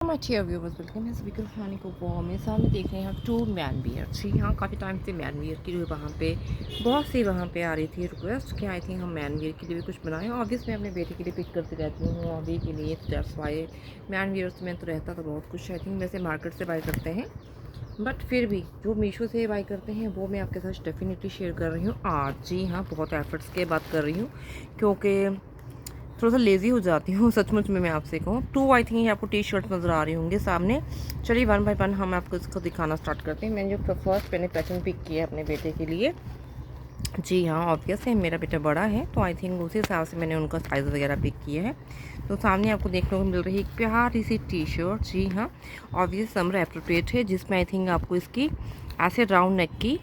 My dear viewers, welcome है सभी को खाने को वो मेरे सामने देख रहे हैं आप टू मैन वियर। जी हाँ, काफ़ी टाइम से मैन वियर की वहाँ पे बहुत सी वहाँ पे आ रही थी रिक्वेस्ट कि आई थिंक हम मैन वियर के लिए भी कुछ बनाएं। ऑब्वियस मैं अपने बेटे के लिए पिक करती रहती हूँ अभी के लिए, दैट्स वाई मैन वियर्स में तो रहता तो बहुत कुछ आई थिंक वैसे मार्केट से बाई करते हैं, बट फिर भी जो मीशो से बाई करते हैं वो मैं आपके साथ डेफिनेटली शेयर कर रही हूँ आज। जी हाँ, बहुत एफर्ट्स के बात कर रही हूँ क्योंकि थोड़ा सा लेज़ी हो जाती हूँ सचमुच में। मैं आपसे कहूँ टू आई थिंक आपको टी शर्ट नज़र आ रही होंगे सामने। चलिए वन बाय वन हम आपको इसको दिखाना स्टार्ट करते हैं। मैंने जो फर्स्ट मैंने पैटर्न पिक किया है अपने बेटे के लिए, जी हाँ ऑब्वियस है मेरा बेटा बड़ा है तो आई थिंक उसी हिसाब से मैंने उनका साइज़ वगैरह पिक किया है। तो सामने आपको देखने को मिल रही है एक प्यारी सी टी शर्ट। जी हाँ, ऑब्वियस समर एप्रोप्रिएट है, जिसमें आई थिंक आपको इसकी ऐसे राउंड नेक की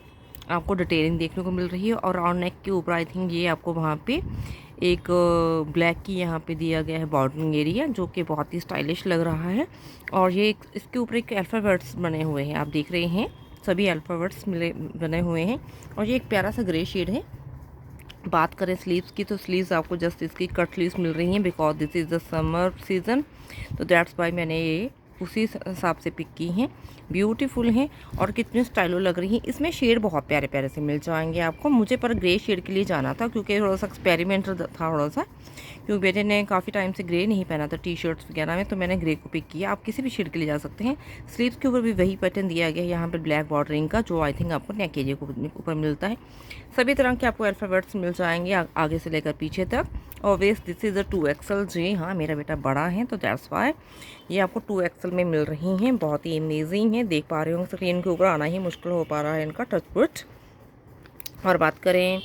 आपको डिटेलिंग देखने को मिल रही है और राउंड नेक के ऊपर आई थिंक ये आपको वहाँ पे एक ब्लैक की यहाँ पे दिया गया है बॉर्डरिंग एरिया, जो कि बहुत ही स्टाइलिश लग रहा है। और ये इसके ऊपर एक अल्फ़ाबेट्स बने हुए हैं, आप देख रहे हैं सभी अल्फ़ाबेट्स मिले बने हुए हैं। और ये एक प्यारा सा ग्रे शेड है। बात करें स्लीव्स की तो स्लीव्स आपको जस्ट इसकी कट स्लीव्स मिल रही हैं because this is the summer season, तो दैट्स वाई मैंने ये उसी हिसाब से पिक की हैं। ब्यूटीफुल हैं और कितनी स्टाइलो लग रही हैं। इसमें शेड बहुत प्यारे प्यारे से मिल जाएंगे आपको। मुझे पर ग्रे शेड के लिए जाना था क्योंकि थोड़ा सा एक्सपेरिमेंट था थोड़ा सा, क्योंकि बेटे ने काफ़ी टाइम से ग्रे नहीं पहना था टी शर्ट्स वगैरह में, तो मैंने ग्रे को पिक किया। आप किसी भी शेड के लिए जा सकते हैं। स्लीव्स के ऊपर भी वही पैटर्न दिया गया है यहाँ पर ब्लैक बॉर्डरिंग का, जो आई थिंक आपको नेक एरिया को ऊपर मिलता है। सभी तरह के आपको अल्फ़ाबेट्स मिल जाएंगे आगे से लेकर पीछे तक। और waist this is a 2XL। जी हाँ, मेरा बेटा बड़ा है तो दैट्स वाई ये आपको 2XL में मिल रही हैं। बहुत ही अमेजिंग है, देख पा रहे हो स्क्रीन के ऊपर आना ही मुश्किल हो पा रहा है इनका, टच वुड। और बात करें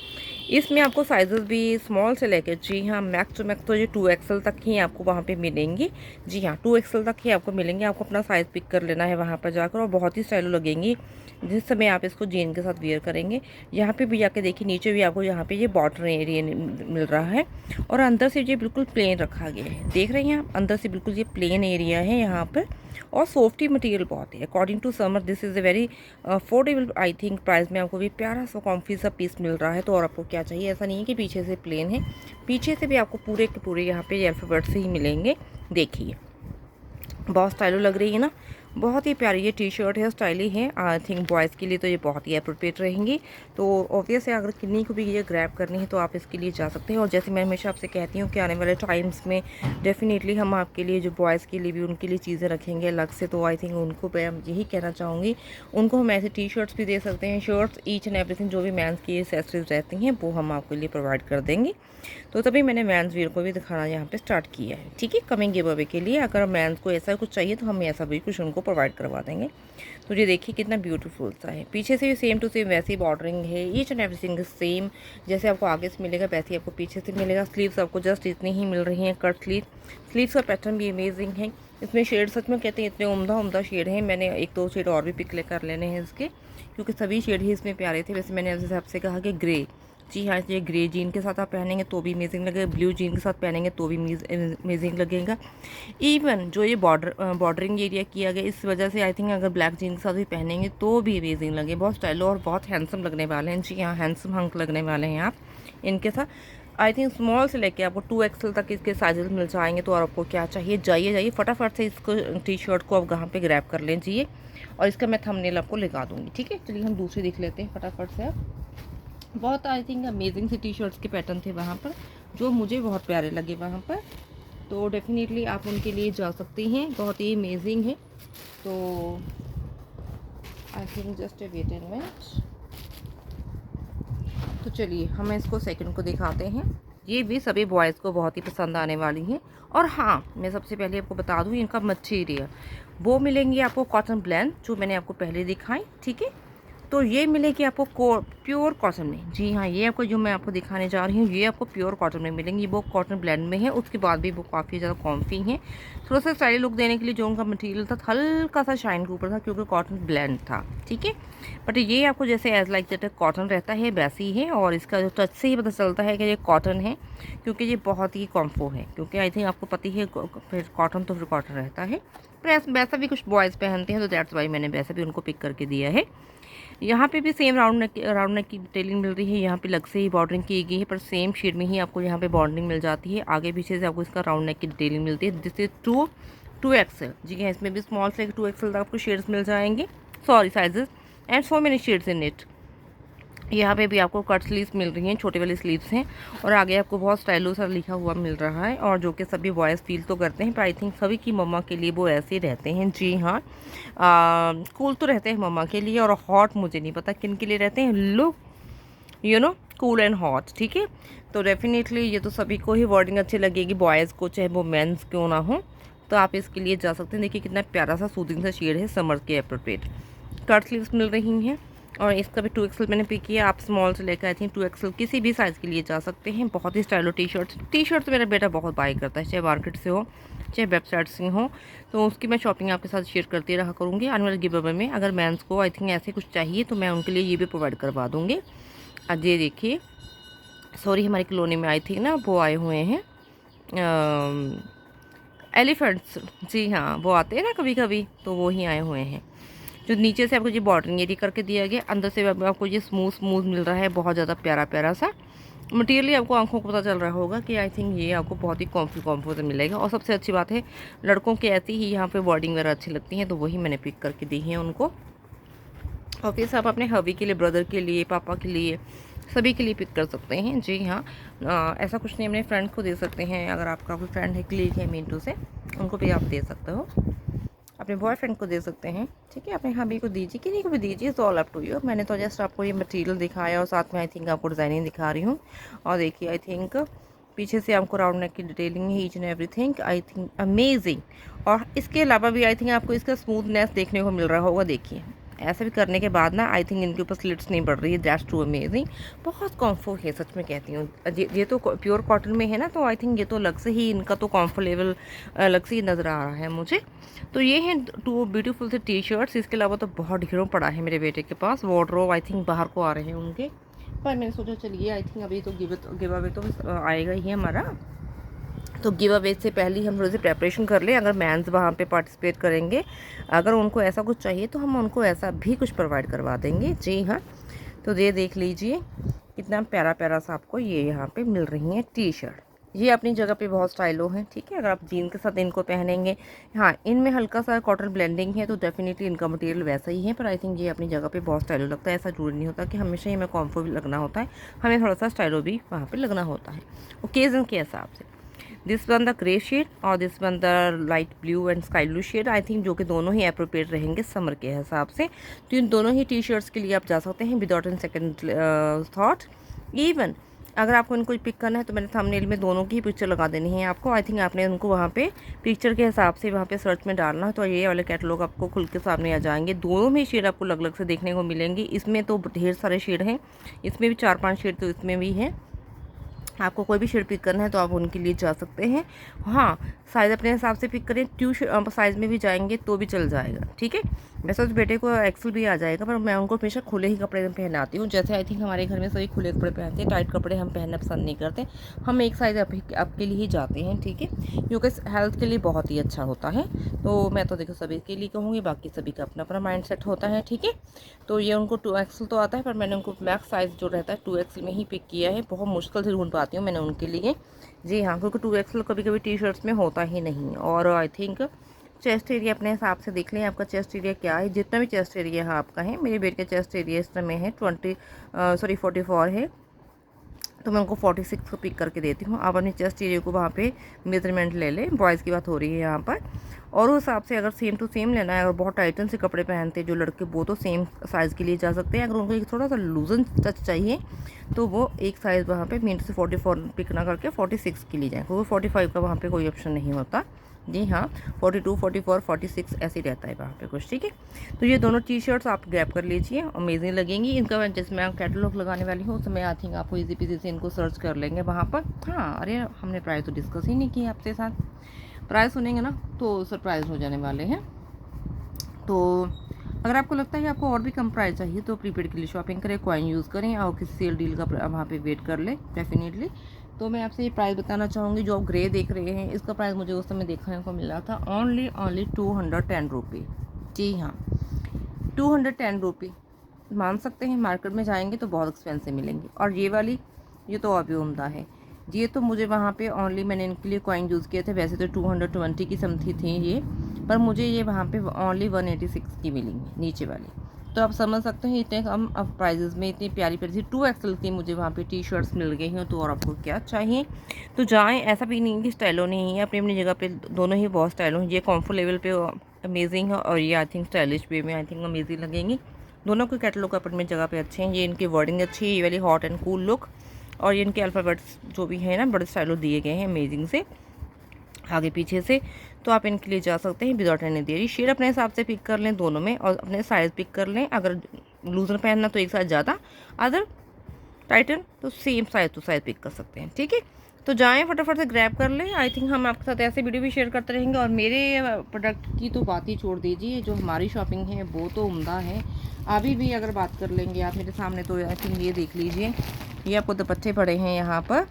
इसमें आपको साइजेस भी स्मॉल से लेकर, जी हाँ मैक्स टू मैक्स तो ये 2XL तक ही आपको वहाँ पे मिलेंगी। जी हाँ 2XL तक ही आपको मिलेंगे। आपको अपना साइज़ पिक कर लेना है वहाँ पर जाकर, और बहुत ही स्टाइलो लगेंगी जिस समय आप इसको जीन के साथ वियर करेंगे। यहाँ पे भी जाके देखिए नीचे भी आपको यहाँ पे ये बॉर्डर एरिया मिल रहा है और अंदर से ये बिल्कुल प्लेन रखा गया है। देख रहे हैं आप, अंदर से बिल्कुल ये प्लेन एरिया है यहाँ पर। और सॉफ्टी मटेरियल बहुत है according to summer. This is a very affordable I think price में आपको भी प्यारा सा कॉम्फी सा पीस मिल रहा है। तो और आपको क्या चाहिए, ऐसा नहीं है कि पीछे से प्लेन है, पीछे से भी आपको पूरे के पूरे यहाँ पे अल्फ़ाबेट से ही मिलेंगे। देखिए बहुत स्टाइलो लग रही है ना, बहुत ही प्यारी ये टी शर्ट है, स्टाइली है। आई थिंक बॉयज़ के लिए तो ये बहुत ही अप्रोप्रिएट रहेंगी। तो ऑब्वियस है अगर किन्हीं को भी ये ग्रैब करनी है तो आप इसके लिए जा सकते हैं। और जैसे मैं हमेशा आपसे कहती हूँ कि आने वाले टाइम्स में डेफिनेटली हम आपके लिए जो बॉयज़ के लिए भी उनके लिए चीज़ें रखेंगे अलग से। तो आई थिंक उनको मैं यही कहना चाहूँगी, उनको हम ऐसे टी शर्ट्स भी दे सकते हैं, शर्ट्स ईच एंड एवरीथिंग जो भी मैंस की एसेसरीज रहती हैं वो हम आपके लिए प्रोवाइड कर देंगे। तो तभी मैंने मैंस वियर को भी दिखाना यहाँ पे स्टार्ट किया है। ठीक है, कमिंग गिव अवे के लिए अगर मैंस को ऐसा कुछ चाहिए तो हम ऐसा भी कुछ उनको प्रोवाइड करवा देंगे। तो ये देखिए कितना ब्यूटीफुल सा है। पीछे से भी सेम टू सेम वैसी बॉर्डरिंग है, ईच एंड एवरीथिंग सेम जैसे आपको आगे से मिलेगा वैसे ही आपको पीछे से मिलेगा। स्लीव्स आपको जस्ट इतनी ही मिल रही हैं, कट स्लीव्स का पैटर्न भी अमेजिंग है। इसमें शेड सच में कहते हैं इतने उम्दा उम्दा शेड हैं। मैंने एक दो शेड और भी पिक कर लेने हैं इसके, क्योंकि सभी शेड ही इसमें प्यारे थे। वैसे मैंने जैसे आपसे कहा कि ग्रे, जी हाँ ये ग्रे जीन के साथ आप पहनेंगे तो भी अमेजिंग लगेगा, ब्लू जीन के साथ पहनेंगे तो भी अमेजिंग लगेगा। इवन जो ये बॉर्डरिंग एरिया किया गया इस वजह से आई थिंक अगर ब्लैक जीन के साथ भी पहनेंगे तो भी अमेजिंग लगे। बहुत स्टाइलो और बहुत हैंडसम लगने वाले हैं। जी हाँ, हैंडसम हंक लगने वाले हैं आप इनके साथ। आई थिंक स्मॉल से लेके आपको 2XL तक इसके साइजेस मिल जाएंगे। तो और आपको क्या चाहिए, जाइए फटाफट से इसको टी शर्ट को आप कहाँ पे ग्रैब कर लीजिए और इसका मैं थंबनेल आपको लगा दूँगी। ठीक है, चलिए हम दूसरी देख लेते हैं फटाफट से। बहुत आई थिंक अमेजिंग से टी शर्ट्स के पैटर्न थे वहाँ पर जो मुझे बहुत प्यारे लगे वहाँ पर। तो डेफिनेटली आप उनके लिए जा सकती हैं, बहुत ही अमेजिंग है। तो I think just a wait and minute. तो चलिए हम इसको सेकंड को दिखाते हैं। ये भी सभी बॉयज़ को बहुत ही पसंद आने वाली हैं। और हाँ, मैं सबसे पहले आपको बता दूँ इनका मटेरियल वो मिलेंगे आपको कॉटन ब्लेंड, जो मैंने आपको पहले दिखाई। ठीक है, तो ये मिलेगी आपको प्योर कॉटन में। जी हाँ, ये आपको जो मैं आपको दिखाने जा रही हूँ ये आपको प्योर कॉटन में मिलेंगी। वो कॉटन ब्लेंड में है, उसके बाद भी वो काफ़ी ज़्यादा कॉम्फी हैं। थोड़ा सा स्टाइल लुक देने के लिए जो उनका मटेरियल था हल्का सा शाइन के ऊपर था क्योंकि कॉटन ब्लेंड था। ठीक है, बट ये आपको जैसे एज लाइक दैट कॉटन रहता है वैसे ही है। और इसका जो टच से ही पता चलता है कि ये कॉटन है, क्योंकि ये बहुत ही कॉम्फो है। क्योंकि आई थिंक आपको पता ही है फिर कॉटन तो फिर कॉटन रहता है, पर वैसा भी कुछ बॉयज़ पहनते हैं तो दैट्स वाई मैंने वैसा भी उनको पिक करके दिया है। यहाँ पे भी सेम राउंड नेक की डिटेलिंग मिल रही है। यहाँ पे लग से ही बॉर्डरिंग की गई है, पर सेम शेड में ही आपको यहाँ पे बॉर्डरिंग मिल जाती है। आगे पीछे से आपको इसका राउंड नेक की डिटेलिंग मिलती है। दिस इज 2XL, जी हाँ, इसमें भी स्मॉल से 2XL तक आपको शेड्स मिल जाएंगे, sorry sizes, and so many shades in it. यहाँ पे भी आपको कट स्लीव्स मिल रही हैं, छोटे वाली स्लीव्स हैं, और आगे आपको बहुत स्टाइलो सा लिखा हुआ मिल रहा है, और जो कि सभी बॉयज़ फील तो करते हैं, पर आई थिंक सभी की मम्मा के लिए वो ऐसे ही रहते हैं। जी हाँ, कूल तो रहते हैं मम्मा के लिए, और हॉट मुझे नहीं पता किन के लिए रहते हैं। Look you know cool and hot, ठीक है। तो डेफिनेटली ये तो सभी को ही वर्डिंग अच्छी लगेगी, बॉयज़ को चाहे वो मेंस क्यों ना हो, तो आप इसके लिए जा सकते हैं। देखिए कितना प्यारा सा सूदिंग सा शेड है, समर के अप्रोप्रिएट। कट स्लीव्स मिल रही हैं, और इसका भी 2XL मैंने पिक किया। आप स्मॉल से लेकर आई थिंक 2XL किसी भी साइज़ के लिए जा सकते हैं। बहुत ही स्टाइलो टी शर्ट तो मेरा बेटा बहुत बाई करता है, चाहे मार्केट से हो चाहे वेबसाइट से हो, तो उसकी मैं शॉपिंग आपके साथ शेयर करती रहा करूँगी आने वाले गिव अवे में। अगर मेंस को आई थिंक ऐसे कुछ चाहिए तो मैं उनके लिए ये भी प्रोवाइड करवा दूँगी। आज ये देखिए, सॉरी हमारी कॉलोनी में आई थी ना, वो आए हुए हैं एलिफेंट्स, जी हाँ, वो आते हैं ना कभी कभी, तो वो ही आए हुए हैं। जो नीचे से आपको ये बॉर्डरिंग एरिया करके दिया गया, अंदर से आपको ये स्मूथ स्मूथ मिल रहा है, बहुत ज़्यादा प्यारा प्यारा सा मटेरियल। आपको आंखों को पता चल रहा होगा कि आई थिंक ये आपको बहुत ही कॉम्फर्टेबल मिलेगा। और सबसे अच्छी बात है, लड़कों के ऐसी ही यहाँ पे बॉर्डिंग वगैरह अच्छी लगती हैं, तो वही मैंने पिक करके दी है उनको। और फिर आप अपने हबी के लिए, ब्रदर के लिए, पापा के लिए, सभी के लिए पिक कर सकते हैं। जी हाँ, ऐसा कुछ नहीं, अपने फ्रेंड्स को दे सकते हैं। अगर आपका कोई फ्रेंड है, क्लीग है मिंटू से, उनको भी आप दे सकते हो, अपने बॉयफ्रेंड को दे सकते हैं, ठीक है, अपने हबी को दीजिए, किसी को भी दीजिए, it's all up to you. मैंने तो जस्ट आपको ये मटेरियल दिखाया, और साथ में आई थिंक आपको डिज़ाइनिंग दिखा रही हूँ। और देखिए आई थिंक पीछे से आपको राउंड नेक की डिटेलिंग है, each and everything I think amazing. और इसके अलावा भी आई थिंक आपको इसका स्मूथनेस देखने को मिल रहा होगा। देखिए ऐसे भी करने के बाद ना आई थिंक इनके ऊपर स्लिट्स नहीं बढ़ रही है, दैट्स टू अमेजिंग। बहुत कॉम्फर्ट है, सच में कहती हूँ। ये तो प्योर कॉटन में है ना, तो आई थिंक ये तो अलग से ही इनका तो कॉम्फर्ट लेवल अलग से ही नज़र आ रहा है मुझे। तो ये हैं 2 ब्यूटीफुल से टी शर्ट्स। इसके अलावा तो बहुत ढेरों पड़ा है मेरे बेटे के पास, वार्डरोब आई थिंक बाहर को आ रहे हैं उनके, पर मैंने सोचा चलिए आई थिंक अभी तो गिव अवे तो आएगा ही हमारा, तो गिव अवे से पहले ही हम थोड़ी सी प्रेपरेशन कर लें। अगर मैंस वहाँ पे पार्टिसिपेट करेंगे, अगर उनको ऐसा कुछ चाहिए तो हम उनको ऐसा भी कुछ प्रोवाइड करवा देंगे। जी हाँ, तो ये देख लीजिए कितना प्यारा प्यारा सा आपको ये यहाँ पे मिल रही हैं टी शर्ट। ये अपनी जगह पे बहुत स्टाइलो हैं, ठीक है। अगर आप जीन के साथ इनको पहनेंगे, हाँ इनमें हल्का सा कॉटन ब्लेंडिंग है, तो डेफिनेटली इनका मटेरियल वैसा ही है, पर आई थिंक ये अपनी जगह पे बहुत स्टाइलो लगता है। ऐसा जरूरी नहीं होता कि हमेशा ही हमें कॉम्फर्ट लगना होता है, हमें थोड़ा सा स्टाइलो भी वहाँ पर लगना होता है ओकेजन के हिसाब से। This one the grey shade और this one the light blue and sky blue shade, I think जो कि दोनों ही अप्रोप्रिएट रहेंगे समर के हिसाब से। तो इन दोनों ही टी शर्ट्स के लिए आप जा सकते हैं without an second thought. Even अगर आपको इनको पिक करना है तो मैंने थंबनेल में दोनों की ही पिक्चर लगा देनी है आपको। आई थिंक आपने उनको वहाँ पे पिक्चर के हिसाब से वहाँ पे सर्च में डालना है, तो ये वाले कैटलॉग आपको खुल के सामने आ जाएंगे। दोनों में शेड आपको अलग अलग से देखने को मिलेंगी। इसमें तो ढेर सारे शेड हैं, इसमें भी 4-5 शेड तो इसमें भी हैं। आपको कोई भी शेड पिक करना है तो आप उनके लिए जा सकते हैं। हाँ, साइज़ अपने हिसाब से पिक करें, ट्यू साइज़ में भी जाएंगे तो भी चल जाएगा, ठीक है। वैसे तो बेटे को एक्सल भी आ जाएगा, पर मैं उनको हमेशा खुले ही कपड़े पहनाती हूँ। जैसे आई थिंक हमारे घर में सभी खुले कपड़े पहनते हैं, टाइट कपड़े हम पहनना पसंद नहीं करते। हम एक साइज़ आपके लिए ही जाते हैं, ठीक है, क्योंकि हेल्थ के लिए बहुत ही अच्छा होता है। तो मैं तो देखो सभी के लिए कहूँगी, बाकी सभी का अपना अपना माइंड सेट होता है, ठीक है। तो ये उनको 2XL तो आता है, पर मैंने उनको मैक्स साइज़ जो रहता है 2XL में ही पिक किया है। बहुत मुश्किल से ढूंढ पाती हूँ मैंने उनके लिए। जी हाँ, क्योंकि 2XL कभी कभी टी शर्ट्स में होता ही नहीं। और आई थिंक चेस्ट एरिया अपने हिसाब से देख लें, आपका चेस्ट एरिया क्या है। जितना भी चेस्ट एरिया है आपका है, मेरे बेटे का चेस्ट एरिया इस समय है 44 है, तो मैं उनको 46 को पिक करके देती हूँ। आप अपने चेस्ट एरिया को वहाँ पे मेजरमेंट ले लें, बॉयज़ की बात हो रही है यहाँ पर। और उस हिसाब से अगर सेम टू सेम लेना है, और बहुत टाइटन से कपड़े पहनते हैं जो लड़के, वो तो सेम साइज़ के लिए जा सकते हैं। अगर उनको एक थोड़ा सा लूजन टच चाहिए तो वो एक साइज़ वहाँ पे मिनट से 44 पिक ना करके 46 के लिए जाएँ, क्योंकि 45 का वहाँ पे कोई ऑप्शन नहीं होता। जी हाँ, 42, 44, 46 ऐसे ही रहता है वहाँ पे कुछ, ठीक है। तो ये दोनों टी शर्ट्स आप ग्रैब कर लीजिए, अमेजिंग लगेंगी। इनका जिसमें मैं कैटलॉग लगाने वाली हूँ, उसमें आई थिंक आपको इजी पीजी से इनको सर्च कर लेंगे वहाँ पर। हाँ, अरे हमने प्राइस तो डिस्कस ही नहीं किया आपके साथ। प्राइस सुनेंगे ना तो सरप्राइज हो जाने वाले हैं। तो अगर आपको लगता है कि आपको और भी कम प्राइस चाहिए तो प्रीपेड के लिए शॉपिंग करें, कॉइन यूज़ करें, और किसी सेल डील का वहाँ पे वेट कर लें डेफिनेटली। तो मैं आपसे ये प्राइस बताना चाहूँगी, जो आप ग्रे देख रहे हैं इसका प्राइस मुझे उस समय देखने को मिला था ओनली 210 रुपी। जी हाँ, 210 रुपी। मान सकते हैं मार्केट में जाएंगे तो बहुत एक्सपेंसिव मिलेंगे। और ये वाली, ये तो अभी उम्दा है। ये तो मुझे वहाँ पे ओनली मैंने इनके लिए कॉइन यूज़ किए थे, वैसे तो 220 की समथी थी ये, पर मुझे ये वहाँ पे ओनली 186 की मिली नीचे वाली। तो आप समझ सकते हैं इतने कम अब प्राइजेज़ में इतनी प्यारी प्यारी सी 2XL की मुझे वहाँ पे टी शर्ट्स मिल गई हैं। तो और आपको क्या चाहिए, तो जाएँ। ऐसा भी नहीं कि स्टाइलो नहीं है, अपनी अपनी जगह पे दोनों ही बहुत स्टाइलो हैं। ये कॉम्फर्ट लेवल पे अमेजिंग है और ये आई थिंक स्टाइलिश वे में आई थिंक अमेजिंग लगेंगी। दोनों के कैटलॉग अपनी जगह पे अच्छे हैं। ये इनकी वर्डिंग अच्छी है, ये वाली हॉट एंड कूल लुक, और ये इनके अल्फ़ाबेट्स जो भी है ना बड़े स्टाइलो दिए गए हैं अमेजिंग से आगे पीछे से। तो आप इनके लिए जा सकते हैं विदाउट एनी देरी। शेड अपने हिसाब से पिक कर लें दोनों में, और अपने साइज़ पिक कर लें। अगर लूज़र पहनना तो एक साइज़ ज़्यादा, अदर टाइटन तो सेम साइज़ तो साइज़ पिक कर सकते हैं। ठीक है, तो जाएं फटाफट से ग्रैब कर लें। आई थिंक हम आपके साथ ऐसे वीडियो भी शेयर करते रहेंगे। और मेरे प्रोडक्ट की तो बात ही छोड़ दीजिए, जो हमारी शॉपिंग है वो तो उम्दा है। अभी भी अगर बात कर लेंगे आप मेरे सामने, तो आई थिंक ये देख लीजिए, ये आपको दुपट्टे पड़े हैं यहाँ पर।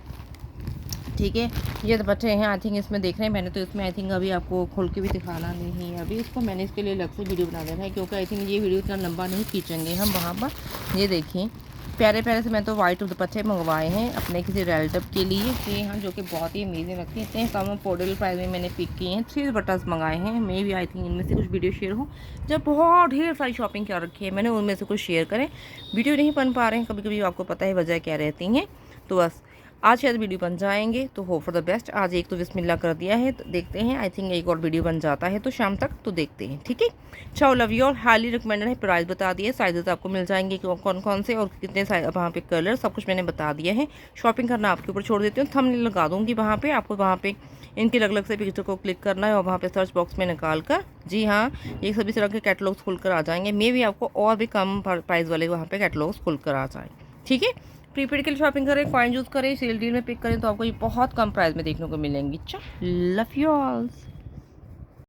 ठीक है, ये दुपट्टे हैं आई थिंक इसमें देख रहे हैं। मैंने तो इसमें आई थिंक अभी आपको खोल के भी दिखाना नहीं है अभी इसको, मैंने इसके लिए अलग से वीडियो बना देना है, क्योंकि आई थिंक ये वीडियो इतना लंबा नहीं खींचेंगे हम वहाँ पर। ये देखिए प्यारे प्यारे से मैं तो वाइट दुपट्टे मंगवाए हैं अपने किसी रिलेटिव के लिए, जी हाँ, जो कि बहुत ही अमेजिंग लगती हैं। इतने कम अफोर्डेबल प्राइस में मैंने पिक किए हैं। 3 दुपट्टास मंगाए हैं। मे भी आई थिंक इनमें से कुछ वीडियो शेयर हो, जब बहुत ढेर सारी शॉपिंग कर रखी है मैंने, उनमें से कुछ शेयर करें। वीडियो नहीं बन पा रहे हैं, कभी कभी आपको पता है वजह क्या रहती हैं। तो बस आज शायद वीडियो बन जाएंगे, तो होप फॉर द बेस्ट। आज एक तो बिस्मिल्लाह कर दिया है, तो देखते हैं आई थिंक एक और वीडियो बन जाता है तो शाम तक, तो देखते हैं। ठीक है, चाओ लव यू और हाईली रिकमेंडेड है। प्राइस बता दिए, साइजेस आपको मिल जाएंगे कौन कौन से और कितने वहाँ पे कलर सब कुछ मैंने बता दिया है। शॉपिंग करना आपके ऊपर छोड़ देती हूँ, थंबनेल लगा दूँगी वहाँ पर, आपको वहाँ पर इनके अलग अलग से पिक्चर को क्लिक करना है और वहाँ पे सर्च बॉक्स में निकाल कर, जी हाँ, ये सभी तरह के कैटलॉग्स खुलकर आ जाएंगे। मे भी आपको और भी कम प्राइस वाले वहाँ पे कैटलॉग्स खुलकर आ जाएँ। ठीक है, प्रीपेड के लिए शॉपिंग करें, कॉइन यूज़ करें, सेल डील में पिक करें, तो आपको ये बहुत कम प्राइस में देखने को मिलेंगी। Love you ऑल्स।